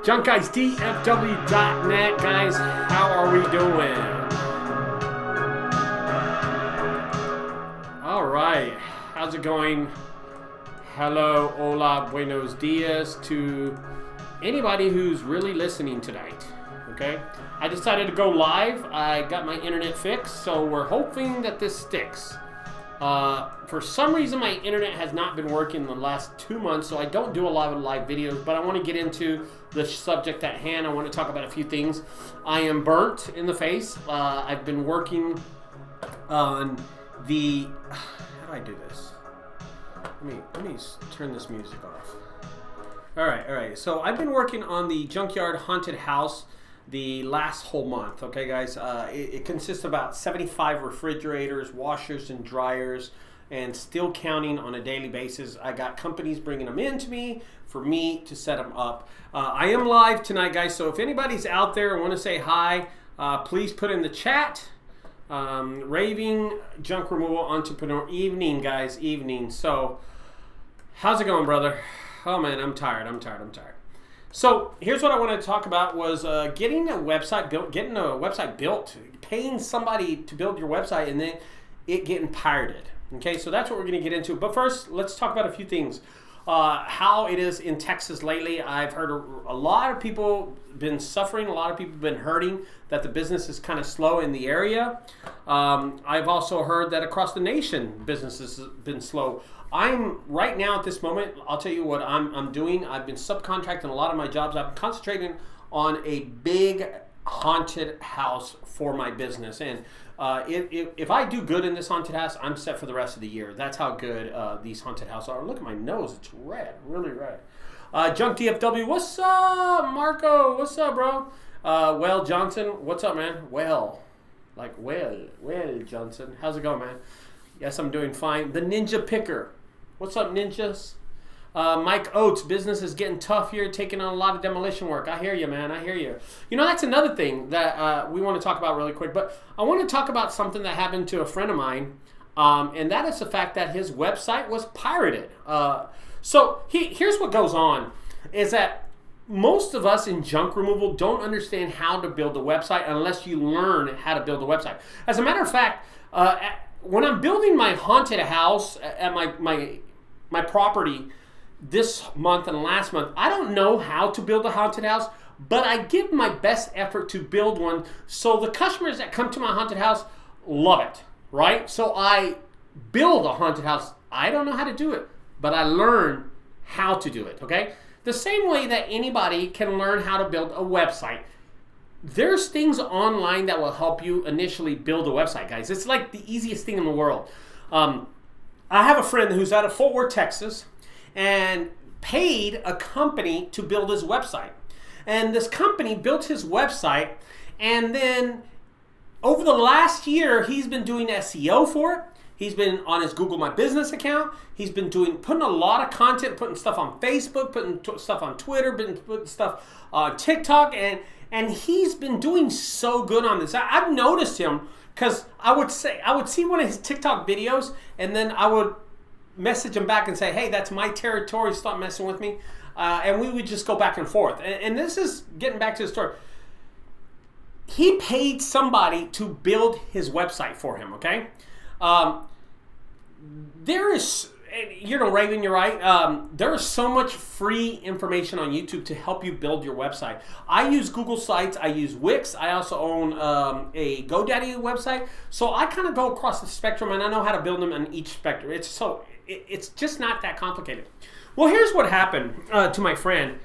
JunkGuysdfw.net, guys. How are we doing? All right. How's it going? Hello, hola, buenos dias to anybody who's really listening tonight. Okay? I decided to go live. I got my internet fixed, so we're hoping that this sticks. For some reason, my internet has not been working in the last 2 months, so I don't do a lot of live videos, but I want to get into the subject at hand. I want to talk about a few things. I am burnt in the face. I've been working on the... How do I do this? Let me turn this music off. All right. So I've been working on the Junkyard Haunted House the last whole month. Okay, guys. It consists of about 75 refrigerators, washers, and dryers, and still counting on a daily basis. I got companies bringing them in to me for me to set them up. I am live tonight, guys. So if anybody's out there and want to say hi, please put in the chat. Raving Junk Removal Entrepreneur evening, guys, evening. So how's it going, brother? Oh man, I'm tired. So here's what I wanted to talk about was getting a website built, paying somebody to build your website, and then it getting pirated. Okay, so that's what we're going to get into. But first, let's talk about a few things. How it is in Texas lately. I've heard a lot of people been suffering, a lot of people been hurting, that the business is kind of slow in the area. I've also heard that across the nation, business has been slow. I'm right now at this moment, I'll tell you what I'm doing. I've been subcontracting a lot of my jobs. I'm concentrating on a big haunted house for my business. And if I do good in this haunted house, I'm set for the rest of the year. That's how good these haunted houses are. Look at my nose. It's red. Really red. Junk DFW. What's up, Marco? What's up, bro? Well, Johnson. What's up, man? Well, Johnson. How's it going, man? Yes, I'm doing fine. The Ninja Picker. What's up, ninjas? Mike Oates, business is getting tough here, taking on a lot of demolition work. I hear you, man. I hear you. You know, that's another thing that we want to talk about really quick. But I want to talk about something that happened to a friend of mine, and that is the fact that his website was pirated. So here's what goes on, is that most of us in junk removal don't understand how to build a website unless you learn how to build a website. As a matter of fact, when I'm building my haunted house at my property this month and last month, I don't know how to build a haunted house, but I give my best effort to build one so the customers that come to my haunted house love it, right? So I build a haunted house. I don't know how to do it, but I learn how to do it, okay? The same way that anybody can learn how to build a website. There's things online that will help you initially build a website, guys. It's like the easiest thing in the world. I have a friend who's out of Fort Worth, Texas, and paid a company to build his website. And this company built his website, and then over the last year, he's been doing SEO for it. He's been on his Google My Business account. He's been putting a lot of content, putting stuff on Facebook, putting stuff on Twitter, putting stuff on TikTok, and he's been doing so good on this. I've noticed him because I would see one of his TikTok videos, and then I would message him back and say, hey, that's my territory, stop messing with me. And we would just go back and forth. And this is getting back to the story. He paid somebody to build his website for him, okay? There is, Raven, you're right. There is so much free information on YouTube to help you build your website. I use Google Sites. I use Wix. I also own a GoDaddy website. So I kind of go across the spectrum, and I know how to build them on each spectrum. It's just not that complicated. Well, here's what happened to my friend.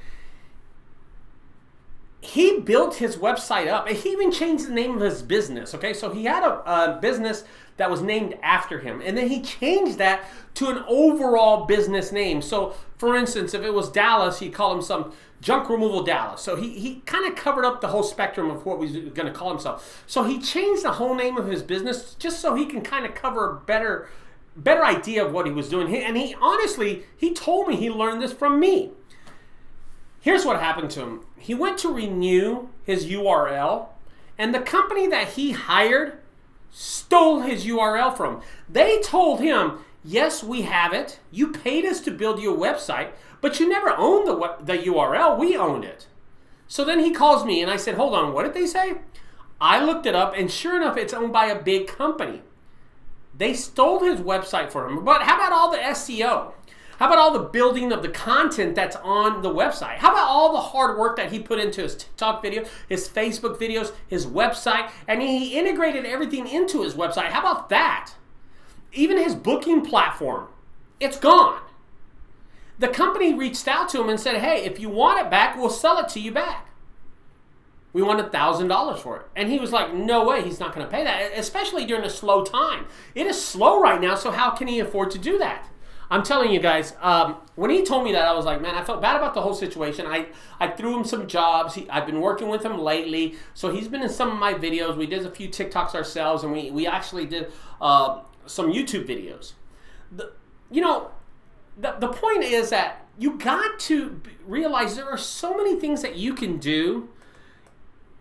He built his website up, and he even changed the name of his business, okay? So he had a business that was named after him, and then he changed that to an overall business name. So, for instance, if it was Dallas, he'd call himself Junk Removal Dallas. So he kind of covered up the whole spectrum of what he's going to call himself. So he changed the whole name of his business just so he can kind of cover a better idea of what he was doing. And he honestly told me he learned this from me. Here's what happened to him. He went to renew his URL, and the company that he hired stole his URL from him. They told him, yes, we have it. You paid us to build you a website, but you never owned the URL. We owned it. So then he calls me and I said, hold on, what did they say? I looked it up and sure enough, it's owned by a big company. They stole his website for him. But how about all the SEO? How about all the building of the content that's on the website? How about all the hard work that he put into his TikTok video, his Facebook videos, his website, and he integrated everything into his website? How about that? Even his booking platform, it's gone. The company reached out to him and said, hey, if you want it back, we'll sell it to you back. We want $1,000 for it. And he was like, no way, he's not going to pay that, especially during a slow time. It is slow right now, so how can he afford to do that? I'm telling you guys, when he told me that, I was like, man, I felt bad about the whole situation. I threw him some jobs. I've been working with him lately. So he's been in some of my videos. We did a few TikToks ourselves, and we actually did some YouTube videos. The point is that you got to realize there are so many things that you can do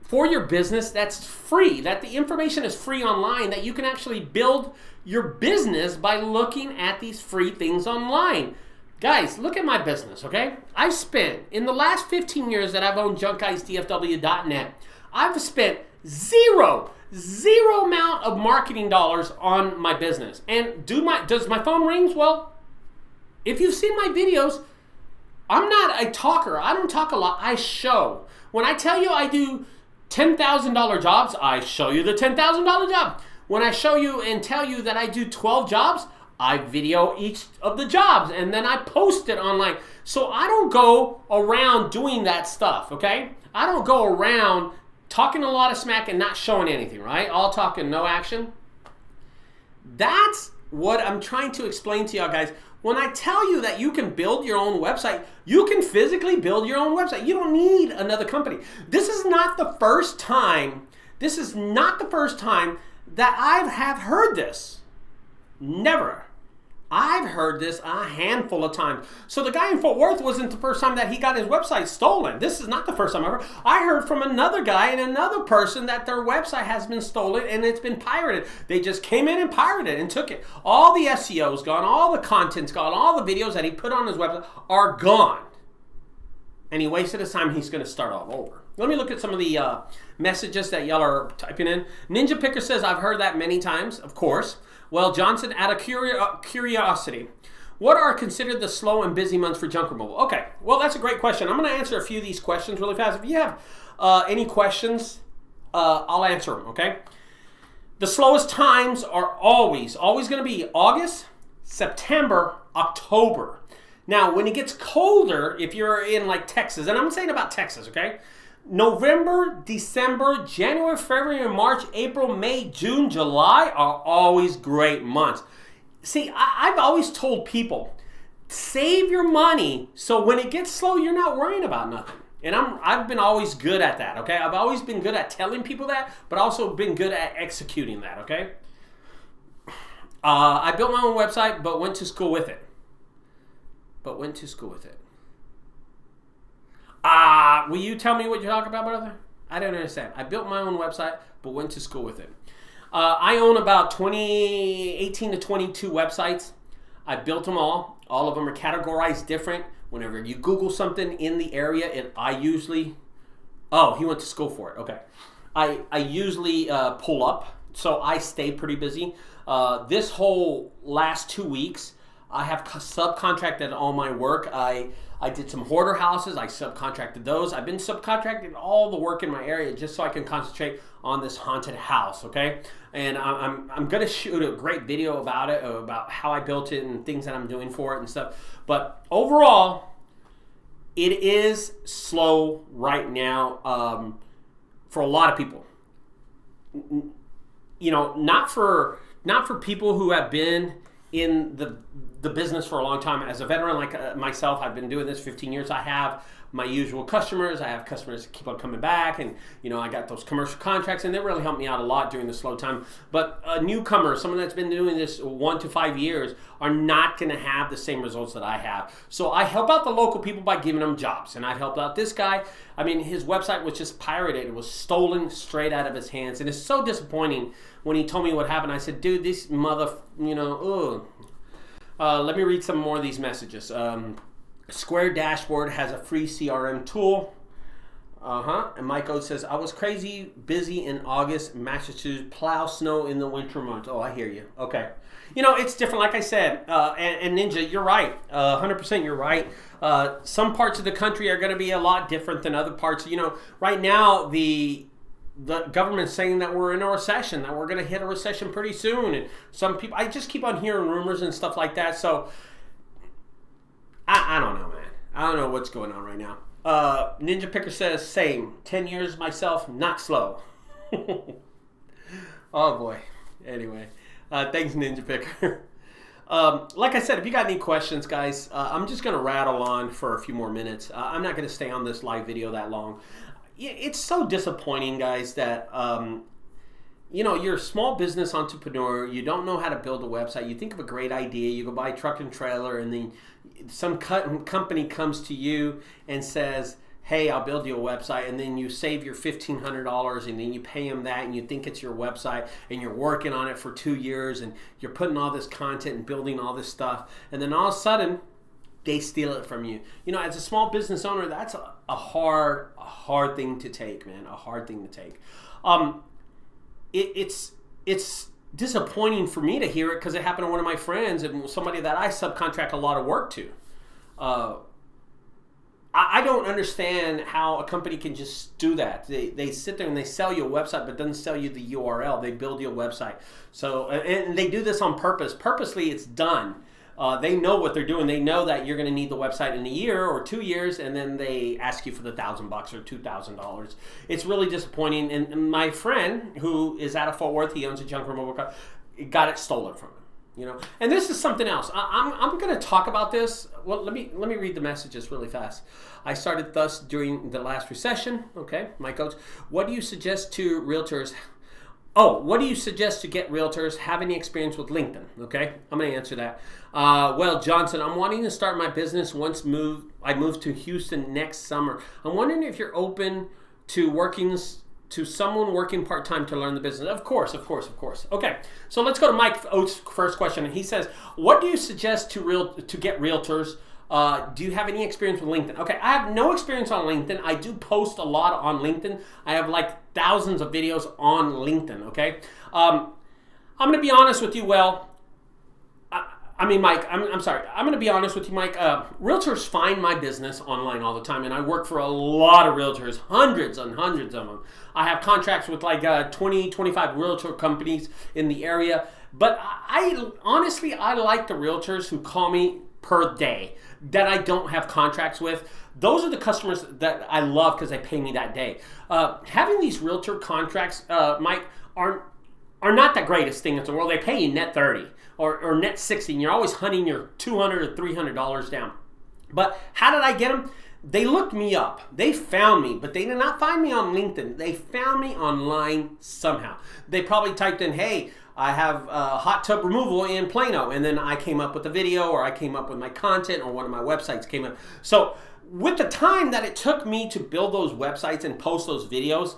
for your business that's free, that the information is free online, that you can actually build your business by looking at these free things online. Guys, look at my business, okay? I've spent, in the last 15 years that I've owned junkguysdfw.net, I've spent zero amount of marketing dollars on my business. And does my phone ring? Well, if you've seen my videos, I'm not a talker. I don't talk a lot. I show. When I tell you I do $10,000 jobs, I show you the $10,000 job. When I show you and tell you that I do 12 jobs, I video each of the jobs and then I post it online. So I don't go around doing that stuff, okay? I don't go around talking a lot of smack and not showing anything, right? All talk and no action. That's what I'm trying to explain to y'all guys. When I tell you that you can build your own website, you can physically build your own website. You don't need another company. This is not the first time that I have heard this. Never. I've heard this a handful of times. So the guy in Fort Worth wasn't the first time that he got his website stolen. This is not the first time I heard. I heard from another guy and another person that their website has been stolen and it's been pirated. They just came in and pirated and took it. All the SEO's gone, all the content's gone, all the videos that he put on his website are gone. And he wasted his time. He's going to start all over. Let me look at some of the messages that y'all are typing in. Ninja Picker says, I've heard that many times, of course. Well, Johnson, out of curiosity, what are considered the slow and busy months for junk removal? Okay, well, that's a great question. I'm going to answer a few of these questions really fast. If you have any questions, I'll answer them, okay? The slowest times are always going to be August, September, October. Now, when it gets colder, if you're in like Texas, and I'm saying about Texas, okay? November, December, January, February, March, April, May, June, July are always great months. See, I've always told people, save your money so when it gets slow, you're not worrying about nothing. And I've been always good at that, okay? I've always been good at telling people that, but also been good at executing that, okay? I built my own website, but went to school with it. Will you tell me what you're talking about, brother? I don't understand. I built my own website, but went to school with it. I own about 18 to 22 websites. I built them all. All of them are categorized different. Whenever you Google something in the area, I usually... Oh, he went to school for it. Okay. I usually pull up, so I stay pretty busy. This whole last 2 weeks, I have subcontracted all my work. I did some hoarder houses. I subcontracted those. I've been subcontracting all the work in my area just so I can concentrate on this haunted house, okay? And I'm going to shoot a great video about it, about how I built it and things that I'm doing for it and stuff. But overall, it is slow right now for a lot of people. You know, not for people who have been in the business for a long time. As a veteran like myself, I've been doing this 15 years. I have my usual customers. I have customers that keep on coming back, and you know, I got those commercial contracts, and they really helped me out a lot during the slow time. But a newcomer, someone that's been doing this 1 to 5 years, are not going to have the same results that I have. So I help out the local people by giving them jobs, and I've helped out this guy. I mean, his website was just pirated. It was stolen straight out of his hands, and it's so disappointing. When he told me what happened, I said, dude, this let me read some more of these messages. Square Dashboard has a free CRM tool. And Mike Oates says, I was crazy busy in August, Massachusetts, plow snow in the winter months. Oh, I hear you. Okay. You know, it's different. Like I said, and Ninja, you're right. 100% you're right. Some parts of the country are going to be a lot different than other parts. You know, right now, the government's saying that we're in a recession, that we're going to hit a recession pretty soon. And some people, I just keep on hearing rumors and stuff like that. So, I don't know, man. I don't know what's going on right now. Ninja Picker says, same. 10 years myself, not slow. Oh, boy. Anyway, thanks, Ninja Picker. Like I said, if you got any questions, guys, I'm just going to rattle on for a few more minutes. I'm not going to stay on this live video that long. It's so disappointing, guys, that, you know, you're a small business entrepreneur. You don't know how to build a website. You think of a great idea. You go buy a truck and trailer, and then some company comes to you and says, hey, I'll build you a website, and then you save your $1,500, and then you pay them that, and you think it's your website, and you're working on it for 2 years, and you're putting all this content and building all this stuff, and then all of a sudden, they steal it from you. You know, as a small business owner, that's a hard thing to take, man, a hard thing to take. It's disappointing for me to hear it because it happened to one of my friends and somebody that I subcontract a lot of work to. I don't understand how a company can just do that. They sit there and they sell you a website, but doesn't sell you the URL. They build you a website. So, and they do this on purpose. Purposely, it's done. They know what they're doing. They know that you're going to need the website in a year or 2 years, and then they ask you for the $1,000 or $2,000. It's really disappointing. And my friend, who is out of Fort Worth, he owns a junk removal car, got it stolen from him. You know, and this is something else. I'm going to talk about this. Well, let me read the messages really fast. I started thus during the last recession. Okay, my coach. What do you suggest to realtors? Oh, what do you suggest to get realtors? Have any experience with LinkedIn? Okay, I'm going to answer that. Well, Johnson, I'm wanting to start my business I move to Houston next summer. I'm wondering if you're open to someone working part-time to learn the business. Of course. Okay, so let's go to Mike Oates' first question. He says, what do you suggest to get realtors? Do you have any experience with LinkedIn? Okay, I have no experience on LinkedIn. I do post a lot on LinkedIn. I have like thousands of videos on LinkedIn, okay? I'm going to be honest with you, Mike, I'm sorry. I'm going to be honest with you, Mike. Realtors find my business online all the time, and I work for a lot of realtors, hundreds and hundreds of them. I have contracts with like 20, 25 realtor companies in the area, but I honestly like the realtors who call me per day that I don't have contracts with. Those are the customers that I love because they pay me that day. Having these realtor contracts, Mike, are not the greatest thing in the world. They pay you net 30 or net 60, and you're always hunting your $200 or $300 down. But how did I get them? They looked me up. They found me, but they did not find me on LinkedIn. They found me online somehow. They probably typed in, hey, I have hot tub removal in Plano, and then I came up with a video, or I came up with my content, or one of my websites came up. So with the time that it took me to build those websites and post those videos,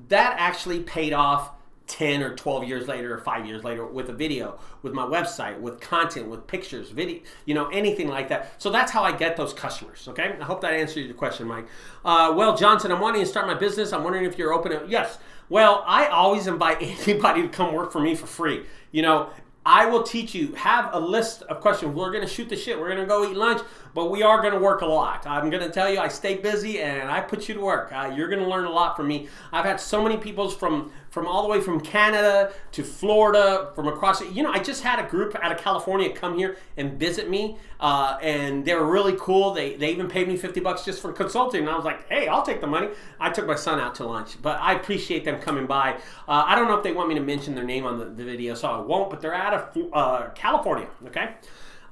that actually paid off 10 or 12 years later or 5 years later with a video, with my website, with content, with pictures, video, you know, anything like that. So that's how I get those customers, okay? I hope that answers your question, Mike. Well, Johnson, I'm wanting to start my business. I'm wondering if you're open to, yes. Well, I always invite anybody to come work for me for free. You know, I will teach you, have a list of questions. We're going to shoot the shit. We're going to go eat lunch, but we are going to work a lot. I'm going to tell you, I stay busy and I put you to work. You're going to learn a lot from me. I've had so many people from all the way from Canada to Florida, from across, you know, I just had a group out of California come here and visit me, and they were really cool. They even paid me $50 just for consulting, and I was like, hey, I'll take the money. I took my son out to lunch, but I appreciate them coming by. I don't know if they want me to mention their name on the video, so I won't, but they're out of California, okay?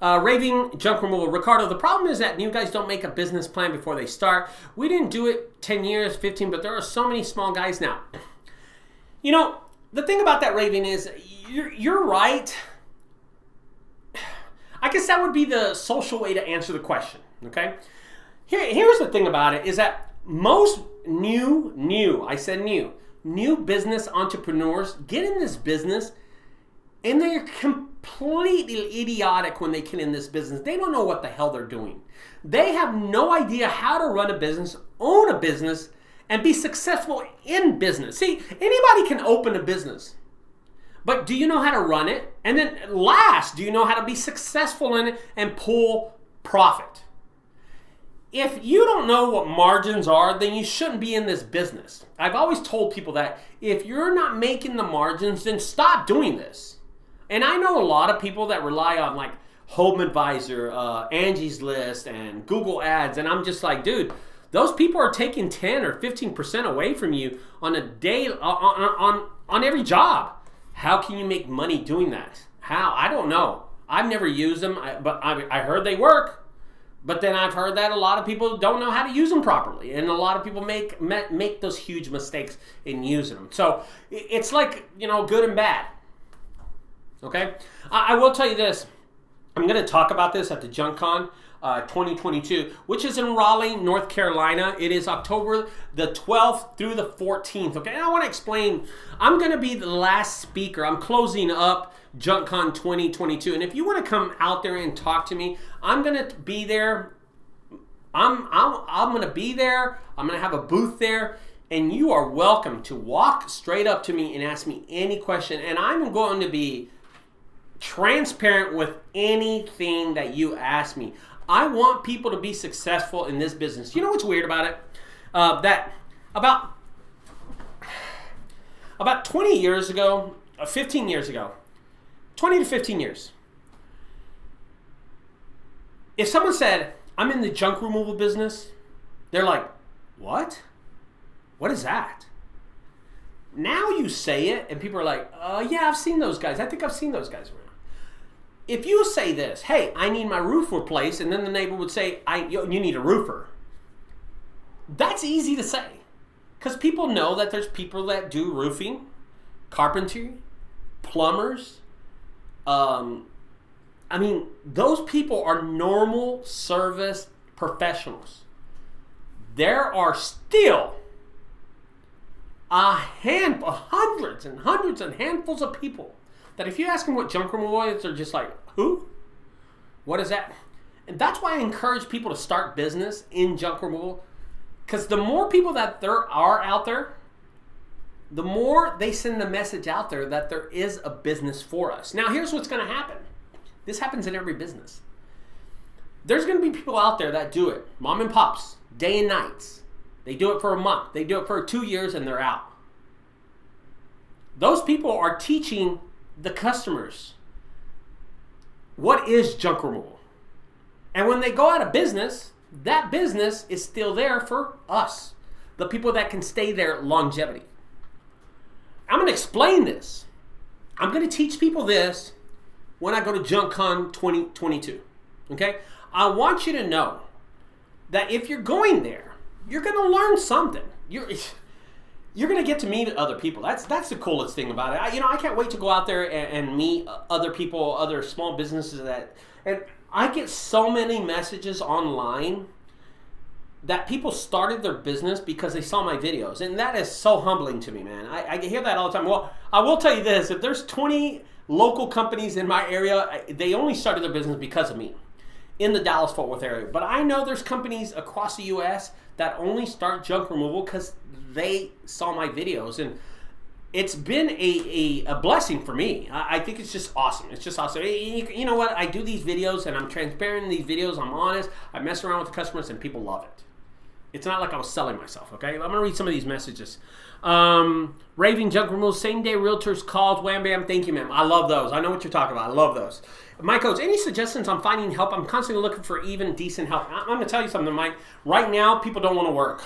Raving junk removal. Ricardo, the problem is that new guys don't make a business plan before they start. We didn't do it 10 years, 15, but there are so many small guys now. You know, the thing about that, Raving, is you're right. I guess that would be the social way to answer the question, okay? Here's the thing about it, is that most new business entrepreneurs get in this business, and they're completely idiotic when they get in this business. They don't know what the hell they're doing. They have no idea how to run a business, own a business, and be successful in business. See, anybody can open a business, but do you know how to run it? And then last, do you know how to be successful in it and pull profit? If you don't know what margins are, then you shouldn't be in this business. I've always told people that if you're not making the margins, then stop doing this. And I know a lot of people that rely on like Home Advisor, Angie's List, and Google Ads, and I'm just like, dude, those people are taking 10 or 15% away from you on a day, on every job. How can you make money doing that? How? I don't know. I've never used them, but I heard they work. But then I've heard that a lot of people don't know how to use them properly, and a lot of people make those huge mistakes in using them. So it's like, you know, good and bad. Okay, I will tell you this. I'm going to talk about this at the JunkCon 2022, which is in Raleigh, North Carolina. It is October the 12th through the 14th. Okay, and I want to explain. I'm going to be the last speaker. I'm closing up JunkCon 2022, and if you want to come out there and talk to me, I'm going to be there. I'm going to be there. I'm going to have a booth there, and you are welcome to walk straight up to me and ask me any question, and I'm going to be transparent with anything that you ask me. I want people to be successful in this business. You know what's weird about it? That about 20 years ago, 15 years ago, 20 to 15 years, if someone said, I'm in the junk removal business, they're like, what? What is that? Now you say it, and people are like, yeah, I've seen those guys. I think I've seen those guys around. If you say this, hey, I need my roof replaced, and then the neighbor would say, you need a roofer. That's easy to say, because people know that there's people that do roofing, carpentry, plumbers. I mean, those people are normal service professionals. There are still hundreds and hundreds and handfuls of people that if you ask them what junk removal is, they're just like, who? What is that? And that's why I encourage people to start business in junk removal, because the more people that there are out there, the more they send the message out there that there is a business for us. Now, here's what's going to happen. This happens in every business. There's going to be people out there that do it, mom and pops, day and nights. They do it for a month. They do it for 2 years, and they're out. Those people are teaching the customers what is junk removal. And when they go out of business, that business is still there for us, the people that can stay there longevity. I'm going to explain this. I'm going to teach people this when I go to JunkCon 2022. Okay? I want you to know that if you're going there, you're going to learn something. You're going to get to meet other people. That's the coolest thing about it. I can't wait to go out there and meet other people, other small businesses and I get so many messages online that people started their business because they saw my videos, and that is so humbling to me, man. I hear that all the time. Well, I will tell you this: if there's 20 local companies in my area, they only started their business because of me in the Dallas-Fort Worth area. But I know there's companies across the U.S. that only start junk removal because they saw my videos, and it's been a blessing for me. I think it's just awesome. It's just awesome. You know what? I do these videos, and I'm transparent in these videos. I'm honest. I mess around with the customers, and people love it. It's not like I was selling myself, okay? I'm going to read some of these messages. Raving junk removal, same day realtors calls, wham bam, thank you, ma'am. I love those. I know what you're talking about. I love those. Mike Coach, any suggestions on finding help? I'm constantly looking for even decent help. I'm going to tell you something, Mike. Right now, people don't want to work.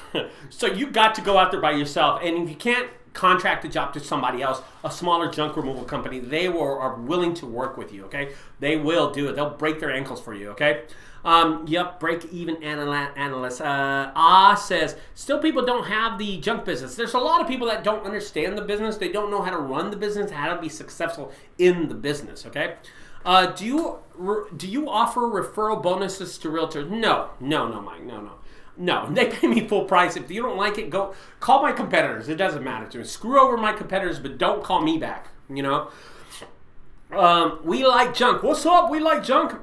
So you got to go out there by yourself. And if you can't contract the job to somebody else, a smaller junk removal company, they are willing to work with you, okay? They will do it. They'll break their ankles for you, okay? Yep, break-even analyst. Says, still people don't have the junk business. There's a lot of people that don't understand the business. They don't know how to run the business, how to be successful in the business, okay? Do you offer referral bonuses to realtors? No, Mike, no. No, they pay me full price. If you don't like it, go call my competitors. It doesn't matter to me. Screw over my competitors, but don't call me back, you know? We like junk. What's up? We like junk.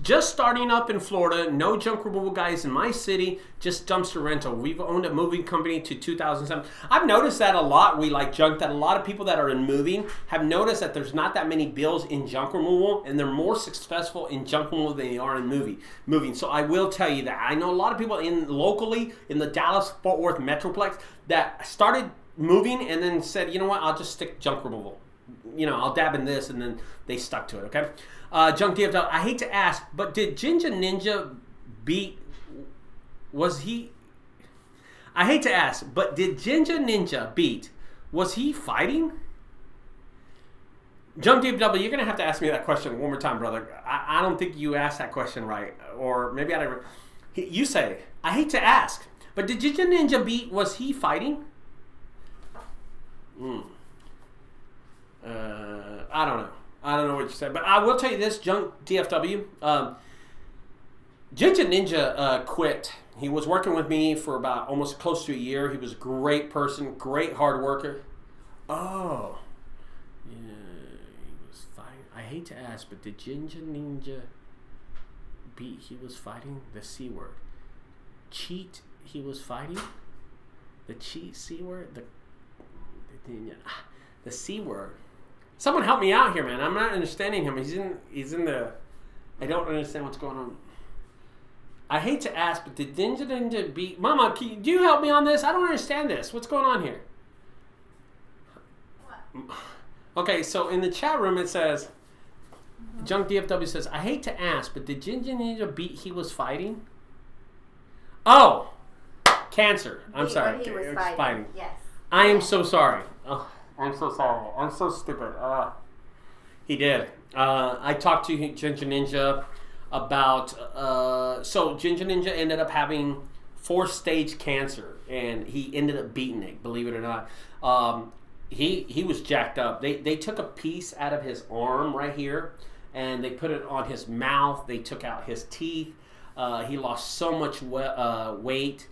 Just starting up in Florida, no junk removal guys in my city, just dumpster rental. We've owned a moving company to 2007. I've noticed that a lot. We like junk, that a lot of people that are in moving have noticed that there's not that many bills in junk removal, and they're more successful in junk removal than they are in moving. So I will tell you that. I know a lot of people locally in the Dallas-Fort Worth Metroplex that started moving and then said, you know what, I'll just stick junk removal. You know, I'll dab in this, and then they stuck to it, okay? Junk DFW, I hate to ask, but did Ginger Ninja beat, was he, I hate to ask, but did Ginger Ninja beat, was he fighting? Junk DFW, you're going to have to ask me that question one more time, brother. I don't think you asked that question right, or maybe I don't, you say, I hate to ask, but did Ginger Ninja beat, was he fighting? I don't know. I don't know what you said, but I will tell you this, Junk DFW. Ginger Ninja quit. He was working with me for about almost close to a year. He was a great person, great hard worker. Oh, yeah, he was fighting. I hate to ask, but did Ginger Ninja beat? He was fighting the C word. Cheat. He was fighting the cheat C word. The C word. Someone help me out here, man. I'm not understanding him. He's in the. I don't understand what's going on. I hate to ask, but did Ginger Ninja beat? Mama, do you help me on this? I don't understand this. What's going on here? What? Okay, so in the chat room it says, Junk DFW says, I hate to ask, but did Ginger Ninja beat? He was fighting. Oh, cancer. I'm sorry. He was fighting. Yes. I am so sorry. Oh, I'm so sorry. I'm so stupid. He did. I talked to Ginger Ninja about... so Ginger Ninja ended up having 4th-stage cancer, and he ended up beating it, believe it or not. He was jacked up. They took a piece out of his arm right here, and they put it on his mouth. They took out his teeth. He lost so much weight.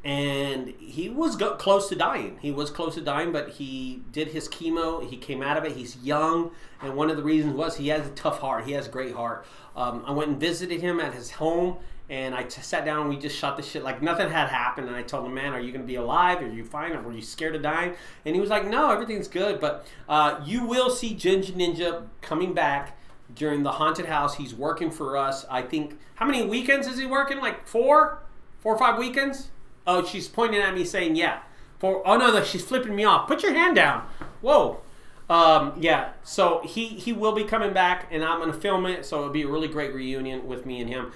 And he was close to dying. He was close to dying, but he did his chemo. He came out of it. He's young, and one of the reasons was he has a tough heart. He has a great heart. I went and visited him at his home, and I sat down and we just shot the shit like nothing had happened. And I told him, man, are you going to be alive? Are you fine? Or were you scared of dying? And he was like, no, everything's good. But you will see Ginger Ninja coming back during the haunted house. He's working for us. I think, how many weekends is he working? Like 4 or 5 weekends? Oh, she's pointing at me saying, yeah. Oh, no, she's flipping me off. Put your hand down. Whoa. Yeah, so he will be coming back, and I'm going to film it, so it'll be a really great reunion with me and him.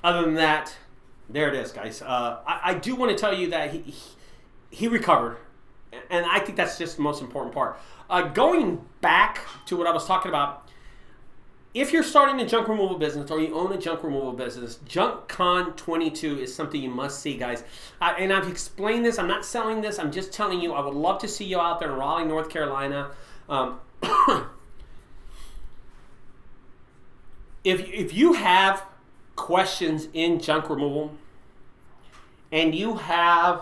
Other than that, there it is, guys. I do want to tell you that he recovered, and I think that's just the most important part. Going back to what I was talking about, if you're starting a junk removal business or you own a junk removal business, JunkCon 22 is something you must see, guys. And I've explained this. I'm not selling this. I'm just telling you I would love to see you out there in Raleigh, North Carolina. If you have questions in junk removal and you have,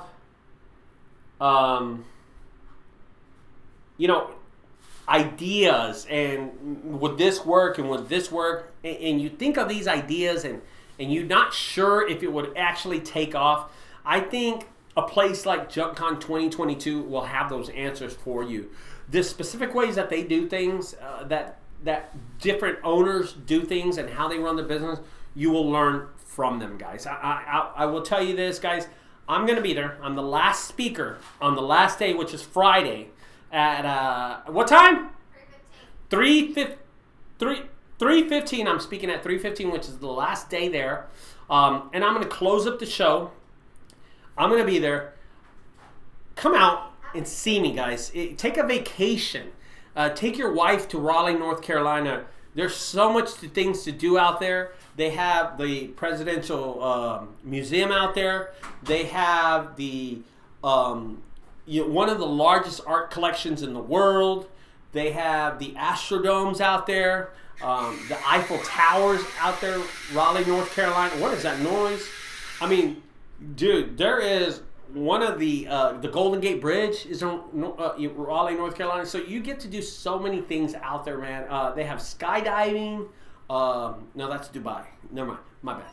ideas and would this work and would this work, and you think of these ideas and you're not sure if it would actually take off, I think a place like JunkCon 2022 will have those answers for you. The specific ways that they do things, that different owners do things and how they run their business, you will learn from them, guys. I will tell you this, guys. I'm going to be there. I'm the last speaker on the last day, which is Friday. At what time? 3:15. I'm speaking at 3:15, which is the last day there. And I'm going to close up the show. I'm going to be there. Come out and see me, guys. Take a vacation. Take your wife to Raleigh, North Carolina. There's so much things to do out there. They have the Presidential Museum out there. They have the one of the largest art collections in the world. They have the Astrodomes out there, the Eiffel Towers out there, Raleigh, North Carolina. What is that noise? I mean, dude, there is one of the Golden Gate Bridge is in Raleigh, North Carolina. So you get to do so many things out there, man. They have skydiving. No, that's Dubai. Never mind. My bad.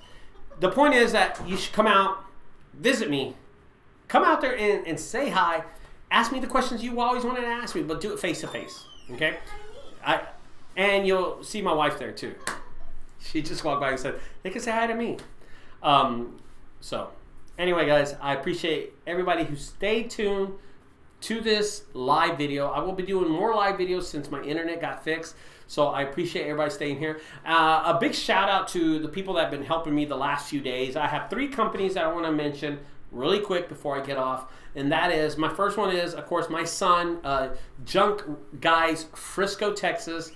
The point is that you should come out, visit me, come out there and say hi. Ask me the questions you always wanted to ask me, but do it face to face. Okay? And you'll see my wife there too. She just walked by and said, they can say hi to me. So anyway, guys, I appreciate everybody who stayed tuned to this live video. I will be doing more live videos since my internet got fixed. So I appreciate everybody staying here. A big shout out to the people that have been helping me the last few days. I have 3 companies that I want to mention really quick before I get off. And that is, my first one is, of course, my son, JunkGuys, Frisco, Texas.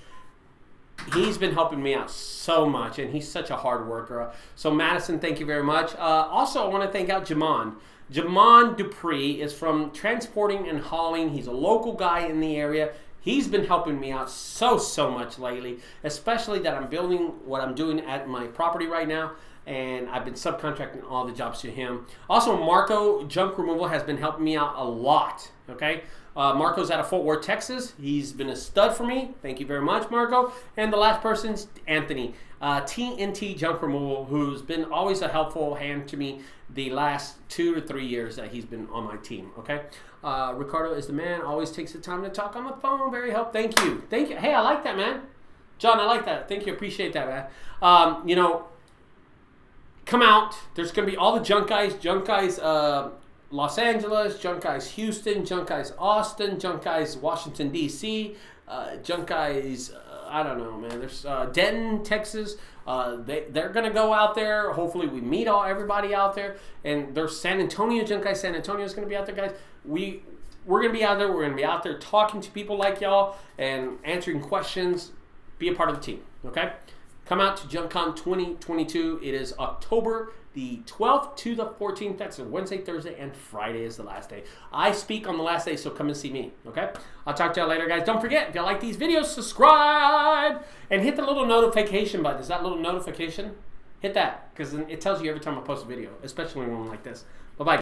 He's been helping me out so much, and he's such a hard worker. So Madison, thank you very much. Also, I want to thank out Jamon. Jamon Dupree is from Transporting and Hauling. He's a local guy in the area. He's been helping me out so much lately, especially that I'm building what I'm doing at my property right now, and I've been subcontracting all the jobs to him. Also, Marco Junk Removal has been helping me out a lot, okay? Marco's out of Fort Worth, Texas. He's been a stud for me. Thank you very much, Marco. And the last person's Anthony, TNT Junk Removal, who's been always a helpful hand to me the last 2 to 3 years that he's been on my team, okay? Ricardo is the man, always takes the time to talk on the phone. Very helpful. Thank you. Thank you. Hey, I like that, man. John, I like that. Thank you. Appreciate that, man. You know, come out. There's going to be all the Junk Guys Los Angeles, Junk Guys Houston, Junk Guys Austin, Junk Guys Washington, D.C., Junk Guys, I don't know, man. There's Denton, Texas. They're going to go out there. Hopefully we meet everybody out there. And there's San Antonio, Junk Guys San Antonio is going to be out there, guys. We're going to be out there. We're going to be out there talking to people like y'all and answering questions. Be a part of the team, okay? Come out to JunkCon 2022. It is October the 12th to the 14th. That's a Wednesday, Thursday, and Friday is the last day. I speak on the last day, so come and see me, okay? I'll talk to y'all later, guys. Don't forget, if you like these videos, subscribe and hit the little notification button. Is that little notification? Hit that, because it tells you every time I post a video, especially one like this.